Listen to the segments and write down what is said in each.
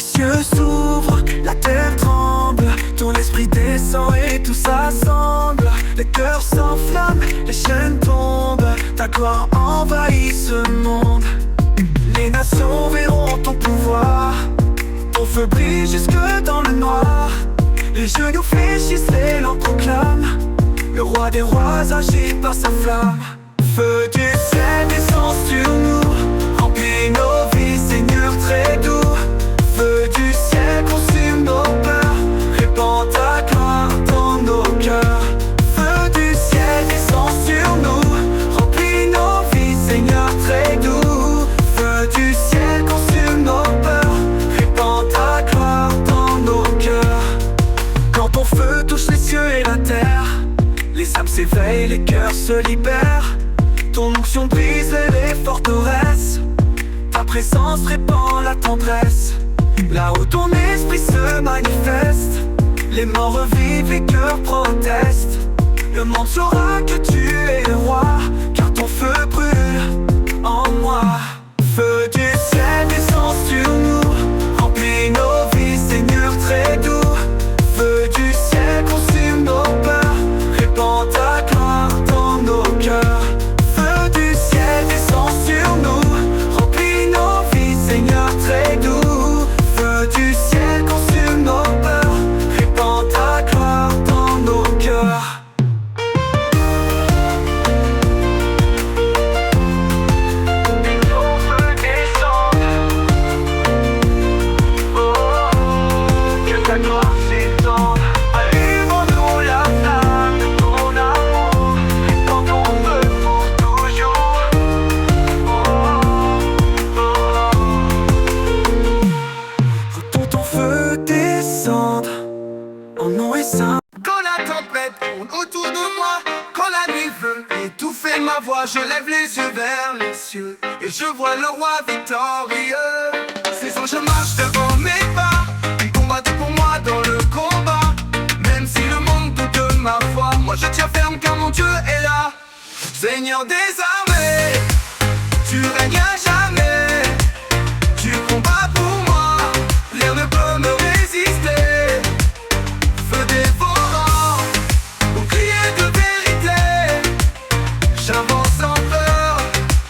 Les cieux s'ouvrent, la terre tremble, ton esprit descend et tout s'assemble. Les cœurs s'enflamment, les chaînes tombent, ta gloire envahit ce monde. Les nations verront ton pouvoir, ton feu brille jusque dans le noir. Les genoux fléchissent, les langues proclament, le roi des rois agit par sa flamme. Feu du ciel descend sur nous, remplis nos vies, Seigneur très doux. Feu du ciel consume nos peurs, répand ta gloire dans nos cœurs. Feu du ciel descend sur nous, remplis nos vies, Seigneur très doux. Feu du ciel consume nos peurs, répand ta gloire dans nos cœurs. Quand ton feu touche les cieux et la terre, les âmes s'éveillent, les cœurs se libèrent. Ton onction brise les forteresses, ta présence répand la tendresse. Là où ton esprit se manifeste, les morts revivent, les cœurs protestent. Le monde saura que tu es le roi, car ton feu brûle en moi. Feu du ciel descend sur nous, remplis nos vies, Seigneur très doux. Feu du ciel consume nos peurs, répand ta gloire dans nos cœurs. Feu du ciel descend sur nous, remplis nos vies, Seigneur très doux. Feu du ciel consume nos peurs, répand ta gloire dans nos cœurs. Ton feu descende, oh, que ta gloire s'étende. Allume en nous la flamme de ton amour, répand ton feu pour toujours. Retourne ton feu descendre, en nom et saint. Quand la tempête tourne autour de moi, quand la nuit veut étouffer ma voix, je lève les yeux vers les cieux et je vois le roi victorieux. Ces anges marchent devant mes pas, ils combattent pour moi dans le combat. Même si le monde doute de ma foi, moi je tiens ferme car mon Dieu est là. Seigneur des armées, tu règnes à jamais. Tu combats pour moi, rien ne peut me résister. Feu dévorant, bouclier de vérité, j'avance sans peur,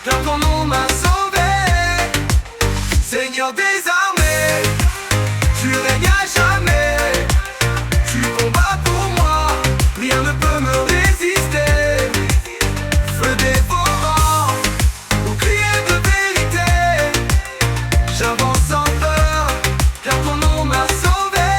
car ton nom m'a sauvé. Seigneur des armées, tu règnes à jamais. Tu combats pour moi, rien ne peut me résister. Feu dévorant, bouclier de vérité, j'avance sans peur, car ton nom m'a sauvé.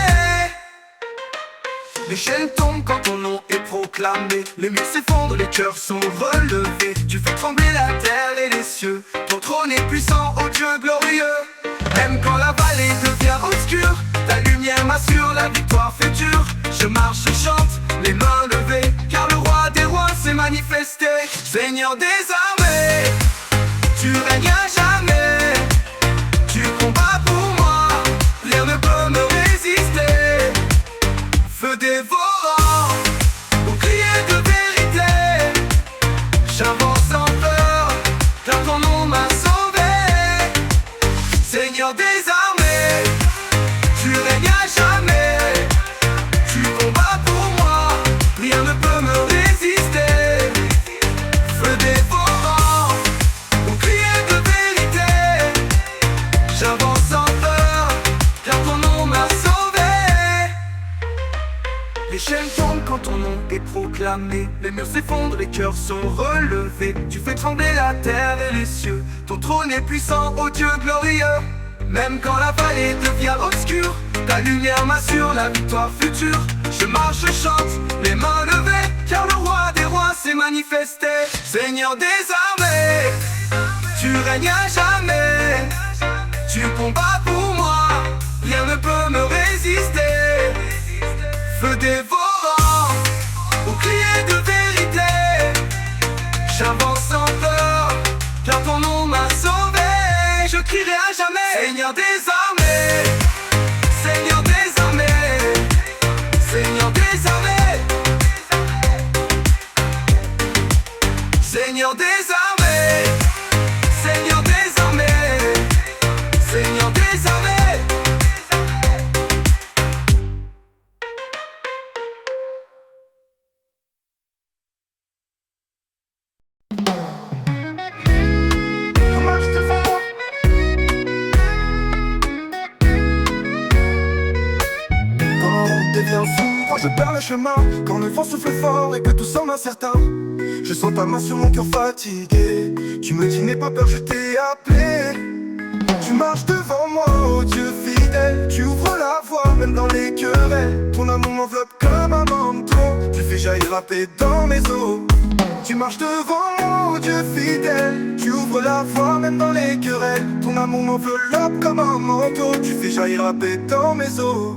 Les chaînes tombent quand ton nom est proclamé, les murs s'effondrent, les cœurs sont relevés. Tu fais trembler la terre et les cieux, ton trône est puissant, ô Dieu glorieux. Même quand la vallée devient obscure, ta lumière m'assure la victoire future. Je marche, je chante, les mains levées, car le roi des rois s'est manifesté. Seigneur des armées, tu règnes à jamais. Tu combats pour moi, rien ne peut me résister. Feu dévorant, bouclier de vérité, j'avance sans peur, car ton nom m'a sauvé. Seigneur des armées, tu règnes à jamais. Tu combats pour moi, rien ne peut me résister. Feu dévorant, bouclier de vérité, j'avance sans peur, car ton nom m'a sauvé. Les chaînes tombent quand ton nom est proclamé, les murs s'effondrent, les cœurs sont relevés. Tu fais trembler la terre et les cieux, ton trône est puissant, ô Dieu glorieux. Même quand la vallée devient obscure, ta lumière m'assure la victoire future. Je marche, je chante, les mains levées, car le roi des rois s'est manifesté. Seigneur des armées, tu règnes à jamais. Tu combats pour moi, rien ne peut me résister. Feu dévorant, bouclier de vérité, j'avance sans peur, car ton nom m'a sauvé. Je crierai à jamais, Seigneur des armées, Seigneur des armées, Seigneur des armées, Seigneur des armées, Seigneur des armées, Seigneur des armées. deviens fou. Moi je perds le chemin quand le vent souffle fort et que tout semble incertain. Je sens ta main sur mon cœur fatigué. Tu me dis n'aie pas peur, je t'ai appelé. Tu marches devant moi, oh Dieu fidèle. Tu ouvres la voie même dans les querelles. Ton amour m'enveloppe comme un manteau. Tu fais jaillir la paix dans mes os. Tu marches devant moi, oh Dieu fidèle. Tu ouvres la voie même dans les querelles. Ton amour m'enveloppe comme un manteau. Tu fais jaillir la paix dans mes os.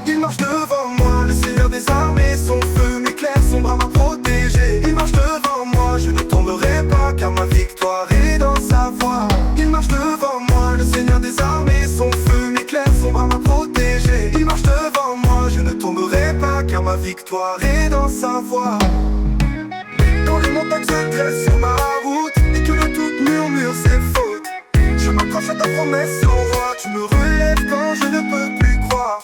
Il marche devant moi, le Seigneur des armées. Son feu m'éclaire, son bras m'a protégé. Il marche devant moi, je ne tomberai pas, car ma victoire est dans sa voie. Il marche devant moi, le Seigneur des armées. Son feu m'éclaire, son bras m'a protégé. Il marche devant moi, je ne tomberai pas, car ma victoire est dans sa voie. Quand les montagnes se dressent sur ma route et que le doute murmure ses fautes, je m'accroche à ta promesse, oh roi. Tu me relèves quand je ne peux plus croire.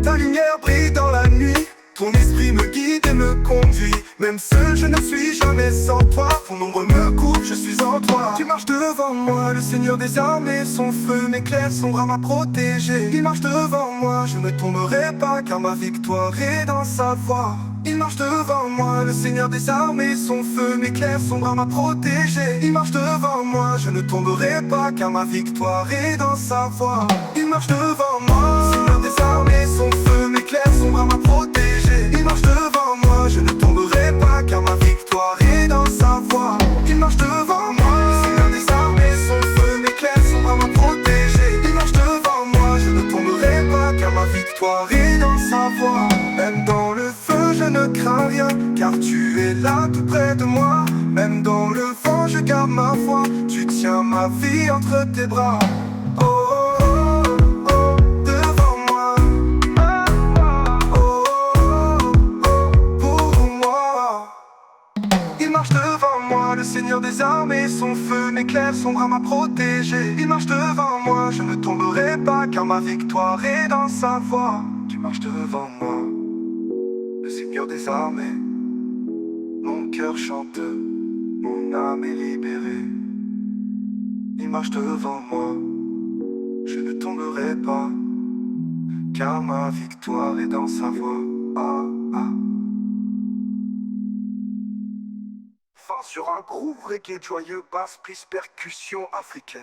Ta lumière brille dans la nuit. Ton esprit me guide et me conduit. Même seul je ne suis jamais sans toi. Ton ombre me coupe, je suis en toi. Tu marches devant moi, le Seigneur des armées. Son feu m'éclaire, son bras m'a protégé. Il marche devant moi, je ne tomberai pas, car ma victoire est dans sa voie. Il marche devant moi, le Seigneur des armées. Son feu m'éclaire, son bras m'a protégé. Il marche devant moi, je ne tomberai pas, car ma victoire est dans sa voie. Il marche devant moi, le Seigneur des armées. Son feu m'éclaire, son bras m'a protégé. Il marche devant moi, je ne tomberai pas, car ma victoire est dans sa voie. Il marche devant moi, le Seigneur des armées. Son feu m'éclaire, son bras m'a protégé. Il marche devant moi, je ne tomberai pas, car ma victoire est dans sa voie. Même dans le feu je ne crains rien, car tu es là tout près de moi. Même dans le vent je garde ma foi. Tu tiens ma vie entre tes bras. Oh, oh, oh, oh, devant moi. Oh, oh, oh, pour moi. Il marche devant moi, le Seigneur des armées. Son feu m'éclaire, son bras m'a protégé. Il marche devant moi, je ne tomberai pas, car ma victoire est dans sa voie. Tu marches devant moi, le Seigneur des armées. Mon cœur chante, mon âme est libérée. Il marche devant moi, je ne tomberai pas, car ma victoire est dans sa voie. Ah, ah. Fin sur un groove reggae joyeux, basse prise percussion africaine.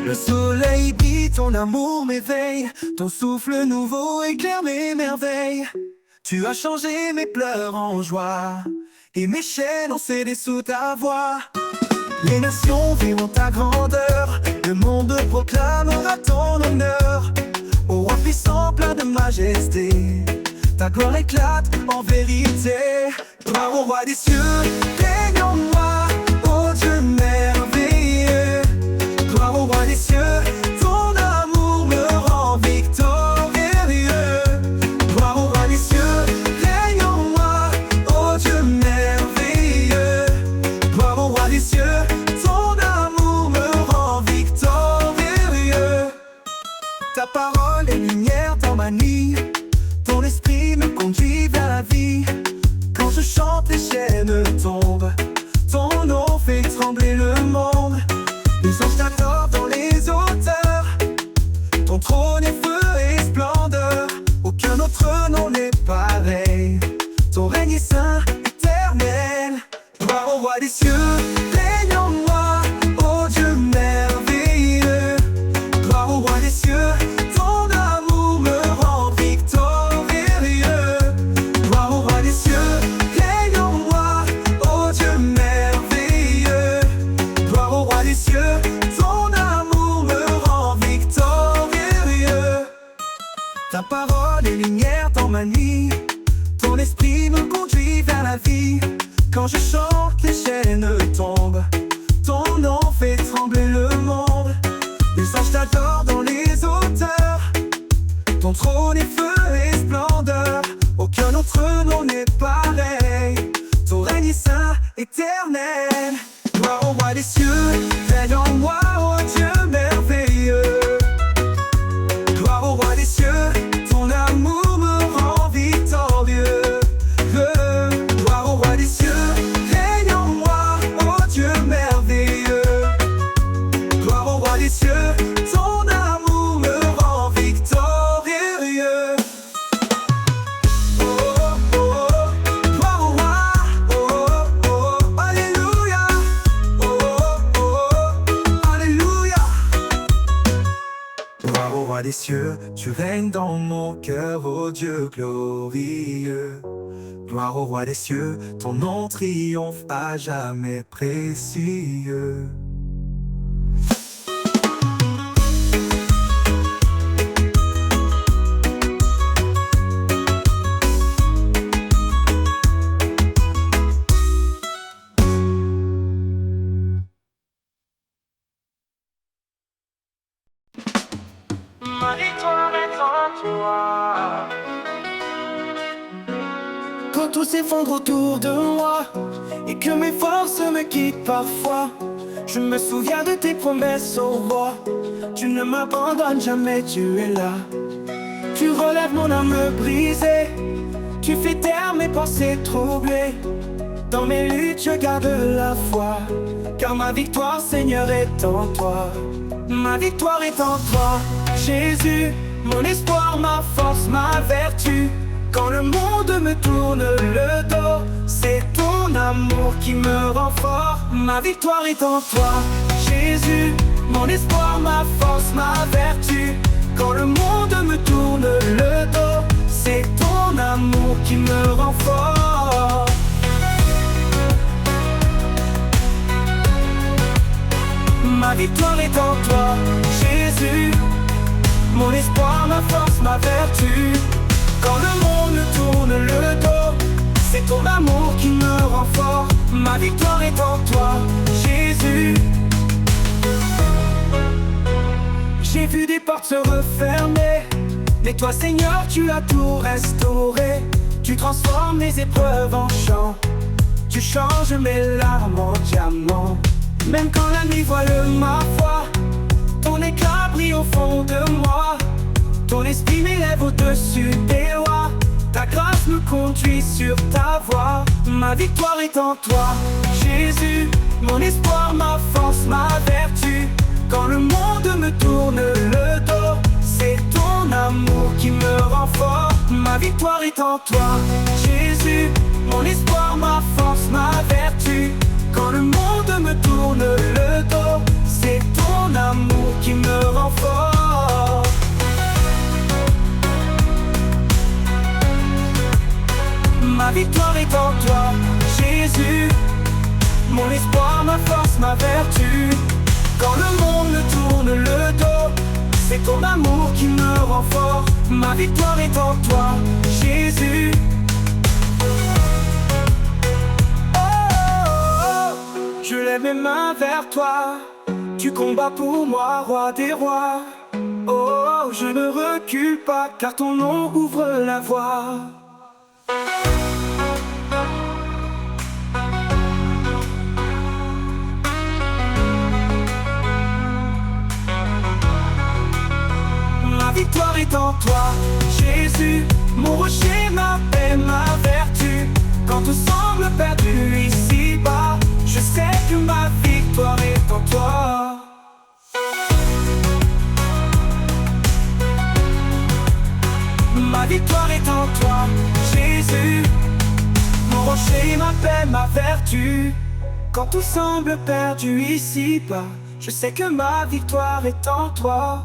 Le soleil brille, ton amour m'éveille. Ton souffle nouveau éclaire mes merveilles. Tu as changé mes pleurs en joie et mes chaînes ont cédé sous ta voix. Les nations verront ta grandeur, le monde proclamera ton honneur. Ô roi puissant plein de majesté, ta gloire éclate en vérité. Gloire au roi des cieux, règne en moi, ô Dieu merveilleux. Gloire au roi des cieux, ton amour me rend victorieux. Gloire au roi des cieux, règne en moi, ô Dieu merveilleux. Gloire au roi des cieux, ton amour me rend victorieux. Ta parole est lumière dans ma nuit, ton esprit me conduit vers la vie. Quand je chante, les chaînes tombent, ton nom fait trembler le monde. Les anges t'adorent dans les hauteurs, ton trône est feu et splendeur. Aucun autre nom n'est pareil, ton règne est saint, éternel. Gloire au roi des cieux, règne en moi, ô Dieu merveilleux. Gloire au roi des cieux, ton amour me rend victorieux. Gloire au roi des cieux, règne en moi, ô Dieu merveilleux. Gloire au roi des cieux, ton amour me rend victorieux. Ta parole est lumière dans ma nuit, ton esprit me conduit vers la vie. Quand je chante, les chaînes tombent, ton nom fait trembler le monde. Les anges t'adorent dans les hauteurs, ton trône est feu et splendeur. Aucun autre nom n'est pareil, ton règne est saint, éternel. Gloire au roi des cieux, règne en moi, ô Dieu merveilleux. Gloire au roi des cieux, ton amour me rend victorieux. Gloire au roi des cieux, règne en moi, ô Dieu merveilleux. cieux, tu règnes dans mon cœur, ô Dieu glorieux. Gloire au roi des cieux, ton nom triomphe à jamais précieux. Ma victoire est en toi. Quand tout s'effondre autour de moi et que mes forces me quittent parfois, je me souviens de tes promesses, ô roi. Tu ne m'abandonnes jamais, tu es là. Tu relèves mon âme brisée, tu fais taire mes pensées troublées. Dans mes luttes, je garde la foi, car ma victoire, Seigneur, est en toi. Ma victoire est en toi, Jésus, mon espoir, ma force, ma vertu. Quand le monde me tourne le dos, c'est ton amour qui me rend fort. Ma victoire est en toi, Jésus, mon espoir, ma force, ma vertu. Quand le monde me tourne le dos, c'est ton amour qui me rend fort. Ma victoire est en toi, Jésus, mon espoir, ma force, ma vertu. Quand le monde me tourne le dos, c'est ton amour qui me rend fort. Ma victoire est en toi, Jésus. J'ai vu des portes se refermer, mais toi, Seigneur, tu as tout restauré. Tu transformes mes épreuves en chant, tu changes mes larmes en diamants. Même quand la nuit voile ma foi, ton éclat brille au fond de moi. Ton esprit m'élève au-dessus des lois. Ta grâce me conduit sur ta voie. Ma victoire est en toi, Jésus, mon espoir, ma force, ma vertu. Quand le monde me tourne le dos, c'est ton amour qui me rend fort. Ma victoire est en toi, Jésus, mon espoir, ma force, ma vertu. Quand le monde me tourne le dos, c'est ton amour qui me rend fort. Ma victoire est en toi, Jésus, mon espoir, ma force, ma vertu. Quand le monde me tourne le dos, c'est ton amour qui me rend fort. Ma victoire est en toi, Jésus. Je lève mes mains vers toi, tu combats pour moi, roi des rois. Oh, je ne recule pas, car ton nom ouvre la voie. Ma victoire est en toi, Jésus, mon rocher, ma paix, ma vertu. Quand tout semble perdu ici-bas, je sais que ma victoire est en toi. Ma victoire est en toi, Jésus, mon rocher, ma paix, ma vertu. Quand tout semble perdu ici-bas, je sais que ma victoire est en toi.